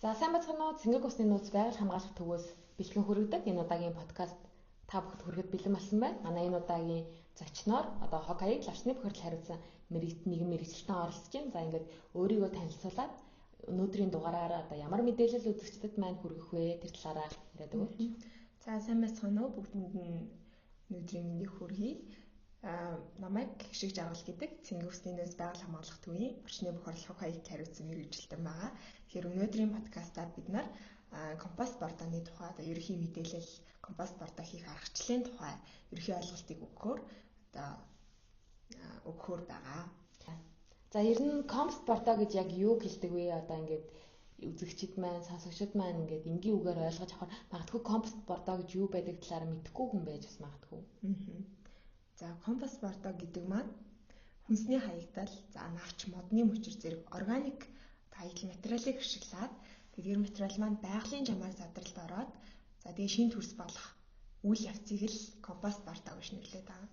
За сайн бацхан уу Цэнгэг усны нууц байгаль хамгаалах төвөөс бэлтгэн хүргэдэг энэ удаагийн подкаст та бүхэнд хүрэхэд бэлэн болсон байна. Манай энэ удаагийн зочноор одоо хог хаяг лавчны бохирдол хариуцсан нэгэн мэрэгчлэн оролцож байна. За ингээд өөрийгөө танилцуулаад өнөөдрийн дугаараар одоо ямар мэдээлэл үзэгчдэд маань хүргэх вэ? Тэр талаараа яриад өгөөч. За сайн бацхан уу бүгдэнд нь өнөөдрийн мэндийг хүргэе. Намайг гişиг жаргал гэдэг Цэнгэг усны нууц байгаль хамгаалах төвийн орчны бохирдол хог хаяг хариуцсан мэрэгчлэн байгаа. Тэгэхээр өнөөдрийн подкастаар бид нар компост бордооны тухай одоо ерөнхий мэдээлэл, компост бордоо хийх аргачлалын тухай ерөнхий ойлголтыг өгөхөөр байгаа. За ер нь компост бордоо гэж яг юу хэлдэг вэ? Одоо ингээд үзэгчид маань, сонсогчид маань ингээд энгийн үгээр ойлгож авахар магадгүй компост бордоо гэж юу байдаг талаар мэдэхгүй хүн байж бас магадгүй. За компост бордоо гэдэг маань хүнсний хаягдал, за навч, модны мөчир зэрэг органик хаягдал материалыг ашиглаад тэр материал маань байгалийн жамаар задралд ороод за тэгээ шинэ төрс болох үйл явцыг л компост бордоо гэж нэрлэдэг байгаа.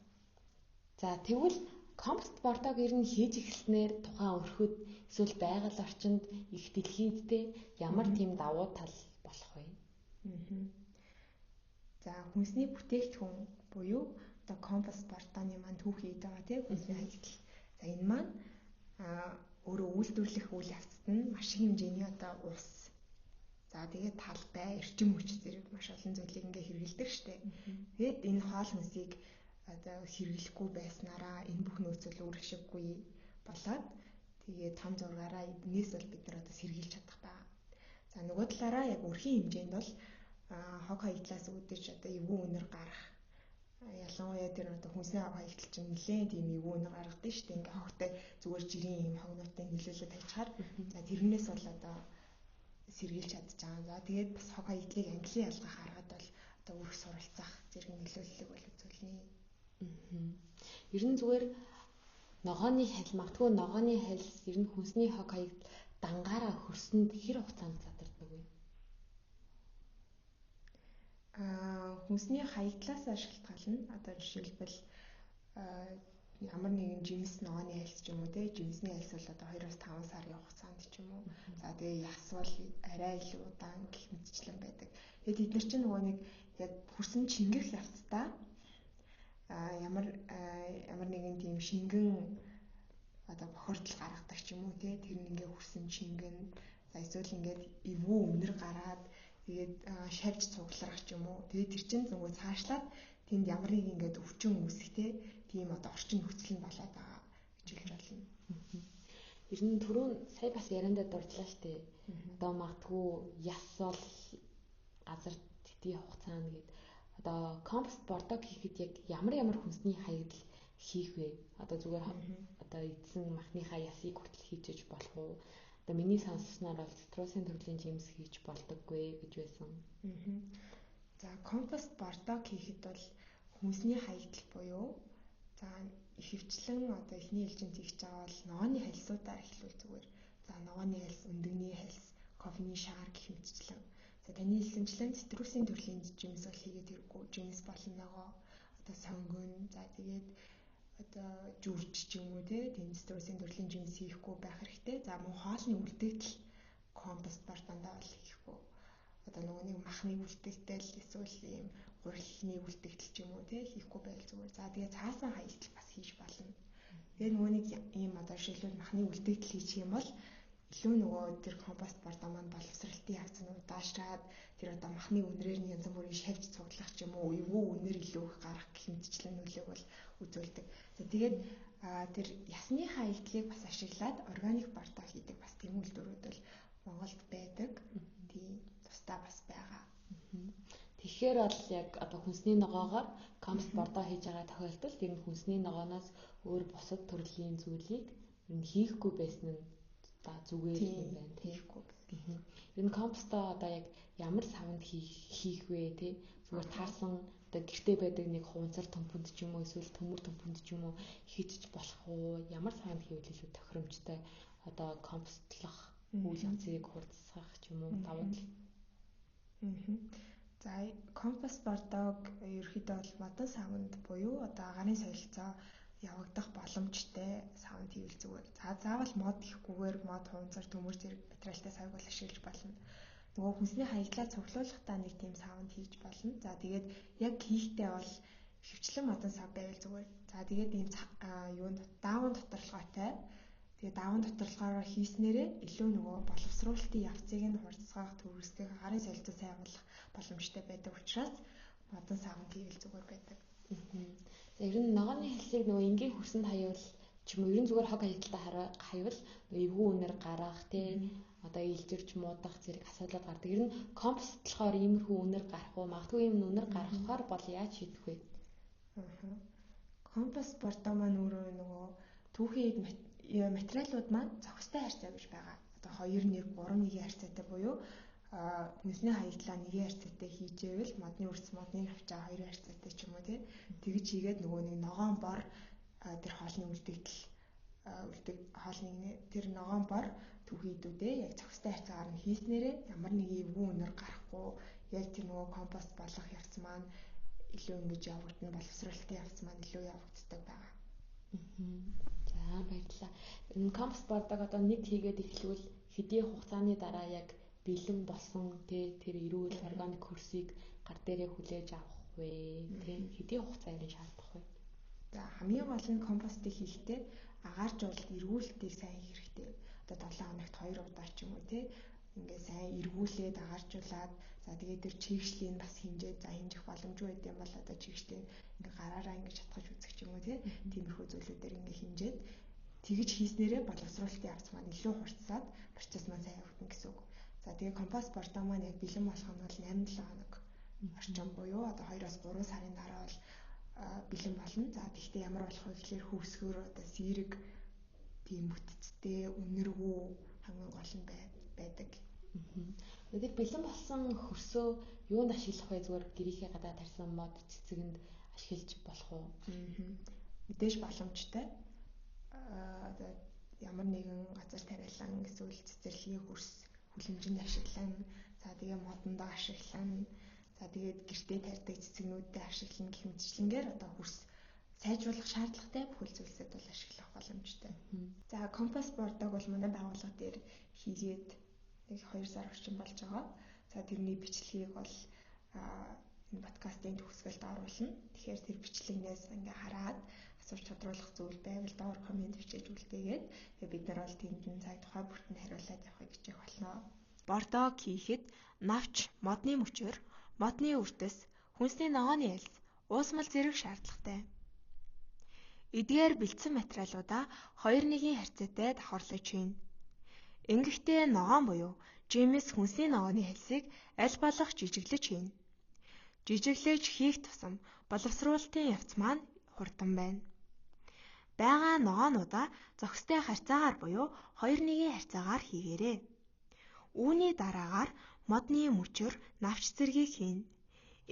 За тэгвэл компост бордоог ер нь хийж эхэлснээр тухайн өрхөд эсвэл байгаль орчинд их дэлхийдтэй ямар тийм давуу тал болох вэ? За хүнсний бүтээгдэхүүн буюу одоо компост бордооны маань түүхий байгаа тийм хүнсний хаягдал. За энэ маань өөрөө үйлдвэрлэх үйл явцад нь маш их хэмжээний одоо ус. За тэгээд талбай, эрчим хүч зэрэг маш олон зүйлийг ингээ хэрэгэлдэг штэ. Тэгээд энэ хоол хүнсийг одоо хэрэглэхгүй байснараа энэ бүх нөөцөл үр ашиггүй болоод тэгээд том зургаараа эднээс бол бид нар одоо сэргийлж чадах байгаа. За нөгөө талаараа яг өрхийн хэмжээнд бол хог хаягдлаас үүдэж одоо эвгүй үнэр гарах. Ялангуяа тэр одоо хүнсний хог хаягдал чинь нэлээд тийм эвгүй үнэр гаргадаг шүү дээ. Ингээ хогтой зүгээр жирийн юм хогноотой нөлөөлөд ажиллахаар за тэрнээс бол одоо сэргийлж чадчихаа. За тэгээд бас хог хаягдлыг ангилан ялгах аргад бол одоо өрх суралцах зэрэг нөлөөллөг бол үзүүлнэ. Ер нь зүгээр ногооны хал магадгүй ногооны хальс ер нь хүнсний хог хаягдал дангаараа хөрсөнд хэр хугацаанд задардаг вэ? Хүнсний хаягдлаас шалтгаална. Одоо жишээлбэл ямар нэгэн жимс ногооны хальс ч юм уу те жимсний хальс бол одоо 2-5 сарын хугацаанд ч юм уу. За тэгээ яс бол арай илүү удаан гэх мэтчлэн байдаг. Тэгээд эдгээр чинь нөгөө нэг яг хөрсөн чингэх явцдаа ямар нэгэн тийм шингэн одоо бохирдол гаргадаг ч юм уу те тэр нь ингээ хөрсөн чингэн за эсвэл ингээд эвгүй үнэр гараад тэгээд шавж цугларах ч юм уу тэгээд тэр чинь нөгөө цаашлаад тэнд ямар нэг ингээд өвчин үүсэх те тийм одоо орчин нөхцөл нь болоод байгаа гэж хэлж байна. Ер нь түрүүн сая бас яриандаа дурдлаа штэ. Одоо магадгүй яс бол газар тэтгий хугацаанд гээд одоо компост бордоо хийхэд яг ямар хүнсний хаягдал хийх вэ? Одоо зүгээр одоо эдсэн махныхаа ясыг хүртэл хийжэж болох уу? Одоо миний сонссноор бол цитрусын төрлийн жимс хийж болдоггүй гэж байсан. За компост бордоо хийхэд бол хүнсний хаягдал буюу за ихэвчлэн одоо эхний ээлжинд хийж байгаа бол ногооны хальсуудаар эхлүүл зүгээр. За ногооны хальс, өндөгний хальс, кофений шаар гэх мэтчлэн. За таны хэлсэнчлэн цитрусын төрлийн жимс бол хийгээд хэрэггүй. Жимс болон ногоо одоо сонгон за тэгээд одоо жүрж ч юм уу тийм цитрусын төрлийн жимс хийхгүй байх хэрэгтэй. За мөн хоолны үлдэгдэл компост бордоонд бол хийхгүй. Одоо нөгөө нэг махны үлдэгдэл эсвэл ийм гурилны үлдэгдэл ч юм уу хийхгүй байл зүгээр. За тэгээ цаасан хаягдал бас хийж болно. Тэгээ нөгөө нэг ийм одоо жишээлбэл махны үлдэгдэл хийчих юм бол илүү нөгөө тэр компост бордоо маань боловсралтын явц нь удаашраад тэр одоо махны үнрээр нь янз бүрийн шавж цуглах ч юм уу эвгүй үнэр илүү их гарах гэх мэтчлэн нөлөөг бол үзүүлдэг. За тэгээд тэр ясны хаягдлыг бас ашиглаад органик бордоо хийдэг бас тийм үйлдвэрүүд бол Монголд байдаг. Тийм тусдаа бас байгаа. Тэгэхээр бол яг одоо хүнсний ногоогоор компост бордоо хийж байгаа тохиолдолд энэ хүнсний ногооноос өөр бусад төрлийн зүйлийг хийхгүй байсан нь зүгээр юм байна тийхгүй. Ер нь компостоо одоо яг ямар савнд хийх вэ те зүгээр таасан одоо гэртээ байдаг нэг хуванцар төмпөнд ч юм уу эсвэл төмөр төмпөнд ч юм уу хийж болох уу ямар савнд хийвэл илүү тохиромжтой одоо компостлох үйл явцыг хурцсах ч юм уу давуу тал. За компост бордоог ерөөхдөө бол модон савнд буюу одоо агарын солилцоо явагдах боломжтой саунд хийвэл зүгээр. За заавал мод хийхгүйгээр мод хуунцар төмөр зэрэг материалтай савг бол ашиглаж болно. Нөгөө хүнсний хаягдлаа цуглуулгахдаа нэг тийм саунд хийж болно. За тэгээд яг хийхдээ бол хөвчлэн модон сав байвал зүгээр. За тэгээд ийм юунд дааван доторлоготой. Тэгээд дааван доторлогоороо хийснээрээ илүү нөгөө боловсруулалтын явцыг нь хурцгаах, төрөсгөх, гарын солилцоо сайн болох боломжтой байдаг учраас модон саунд хийвэл зүгээр байдаг. За ер нь ногооны хэлсийг нөгөө энгийн хөрсөнд хаявал ч юм уу ер нь зүгээр хог хаягдталтай хаявал эвгүй үнээр гарах тий одоо илжирч муудах зэрэг асуудал гардаг. Ер нь компост болохоор иймэрхүү үнээр гарах уу? Магадгүй ийм үнээр гаргахаар бол яаж шийдэх вэ? Компост бордоо маань өөрөө нөгөө түүхийн материалууд маань зохистой харьцаа гэж байгаа. Одоо 2 1 3 1-ийн харьцаатай буюу хүнсний хаягдлаа 1-ийн харьцаатай хийжээвэл модны үрс модны навчаа 2-ийн харьцаатай ч юм уу тий. Тэгж хийгээд нөгөө нэг ногоон бор тэр хоолны үлдэгдэл хоолны тэр ногоон бор түүхийдүүдээ яг зохистой харьцаагаар нь хийснээрээ ямар нэгэн эвгүй үнээр гарахгүй яг тэр нөгөө компост болох явц маань илүү ингэж явагдана, боловсруулалтын явц маань илүү явагддаг байгаа. За баярлалаа. Энэ компост бордог одоо нэг хийгээд эхлэвэл хэдийн хугацааны дараа яг бэлэн болсон тэр эрүүл органик хөрсийг гар дээрээ хүлээж авах вэ? Тэ хэдийн хугацаа ярин шаардах вэ? За хамгийн гол нь компостыг хийхдээ агааржуулалт эргүүлэлтийг сайн хийх хэрэгтэй. Одоо 7 хоногт 2 удаа ч юм уу тий ингээд сайн эргүүлээд агааржуулаад за тэгээд тэр чигшлийн бас хэмжээ за хэмжих боломжгүй байд юм бол одоо чигшлийн ингээд гараараа ингээд шатгаж үзэх ч юм уу тий тиймэрхүү зүйлүүдээр ингээд хэмжээд тэгж хийснээрээ боловсруулалтын явц маань илүү хурцсаад процесс маань сайн явагдана гэсэн үг. За тэгээд компост бордоо маань яг бэлэн болох нь бол 8-7 хоног орчим буюу одоо 2-оос 3 сарын дараа бол бэлэн болно. За тэгвэл ямар болох вэ гэхээр хөвсгөр одоо сэрэг тийм бүтцтэй үнэргүй хамгийн гол нь байдаг. Тэгээд бэлэн болсон хөрсөө юунд ашиглах вэ? Зүгээр гэрийнхээ гадаа тарьсан мод цэцэгэнд ашиглаж болох уу? Мэдээж боломжтой. Одоо ямар нэгэн газар тариалан эсвэл цэцэрлэгийн хөрс хүлэмжинд ашиглана. За тэгээ модондоо ашиглана. За тэгээд гэртээ тарьдаг цэцэгнүүдэд ашиглана гэх мэтчлэнгээр одоо хөрс сайжруулах шаардлагатай бүхэл зүйлсэд бол ашиглах боломжтой. За компост бордог бол манай байгууллага дээр хийгээд нэг 2 сар орчим болж байгаа. За тэрний бичлэгийг бол энэ подкастын төгсгөлд оруулна. Тэгэхээр тэр бичлэгнээс ингээ хараад асууж тодруулах зүйл байвал доор комент бичиж үлдээгээд тэгээ бид нар бол тэнд нь цаг тухай бүртэнд хариулаад явахыг хичээх болно. Бордог хийхэд навч, модны мөчөр, модны үрдэс, хүнсний ногооны элс, уусмал зэрэг шаардлагатай. Эдгээр бэлдсэн материалуудаа 2-1-ийн харьцаатай давхарлаж байна. Ингэхдээ ногоон буюу жимс хүнсний ногооны хэлсийг аль болох жижиглэж хийнэ. Жижиглэж хийх тусам боловсруулалтын явц маань хурдан байна. Бага ногоонуудаа зохистой харьцаагаар буюу 2-1-ийн харьцаагаар хийгээрэй. Үүний дараагаар модны мөчөр, навч зэргийг хийнэ.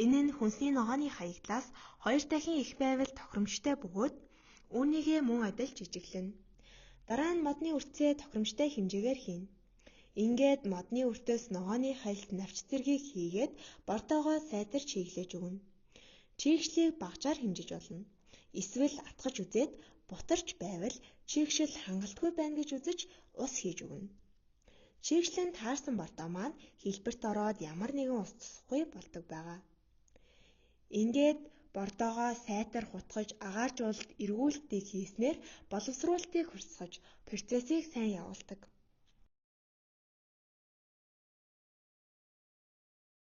Энэ нь хүнсний ногооны хаягдлаас 2 дахин их байвал тохиромжтой бөгөөд үүнийгээ мөн адил жижиглэнэ. Дараа нь модны үрцээ тохиромжтой хэмжээгээр хийнэ. Ингээд модны үртээс ногооны хаягт навч зэргийг хийгээд бордоогоо сайтар чиглэж өгнө. Чигшлийг багажаар хэмжиж болно. Эсвэл атгаж үзээд бутарч байвал чигшил хангалтгүй байна гэж үзэж ус хийж өгнө. Чигшлэн таарсан бордоо маань хэлбэрт ороод ямар нэгэн ус цусахгүй болдог байгаа. Ингээд бордоогоо сайтар хутгаж агааржуулалт эргүүлэлтийг хийснээр боловсруулалтыг хурцгаж процессыг сайн явуулдаг.